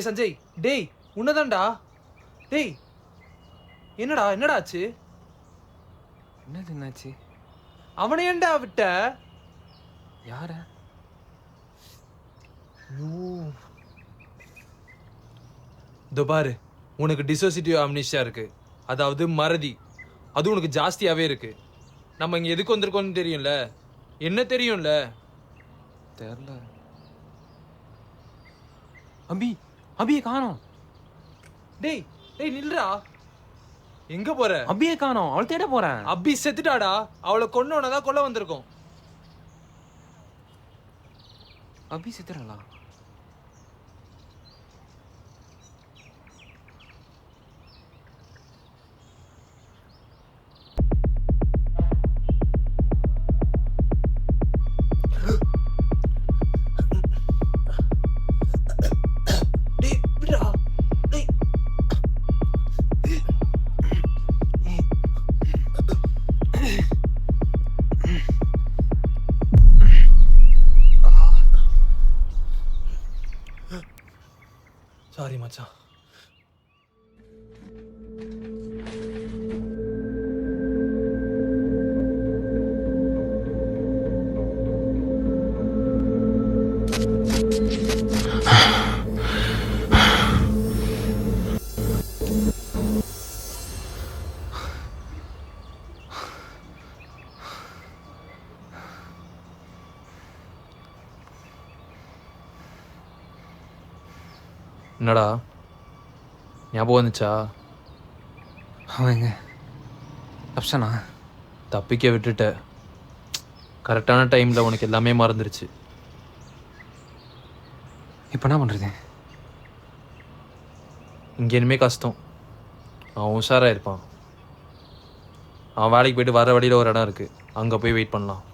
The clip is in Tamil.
டேய் சஞ்சய், டேய் உன்னதான்டா. டேய் என்னடா என்னடா ஆச்சு? என்னாச்சு? அவனை ஏன்டா விட்ட? யார? இதோ பாரு, உனக்கு டிசோசிட்டிவ் அம்னீஷியா இருக்கு, அதாவது மறதி. அது உனக்கு ஜாஸ்தியாவே இருக்கு. நம்ம இங்க எதுக்கு வந்திருக்கோம்னு தெரியும்ல? என்ன தெரியும்ல? தெரியல. அபியை காணோம். டேய் டேய் நில்றா. எங்க போற? அபியை காணோம், அவளை தேட போறேன். அபி செத்துட்டாடா. அவளை கொன்னவனதான் கொல்ல வந்திருக்கோம். அபி செத்துறாளா? சாரி மச்சான். என்னடா ஞாபகம் வந்துச்சா? அவங்க தப்சனா தப்பிக்க விட்டுட்ட. கரெக்டான டைமில் உனக்கு எல்லாமே மறந்துருச்சு. இப்போ என்ன பண்ணுறது? இங்கே இனிமே கஷ்டம். அவன் உஷாராக இருப்பான். அவன் வேலைக்கு போயிட்டு வர வழியில் ஒரு இடம் இருக்குது, அங்கே போய் வெயிட் பண்ணலாம்.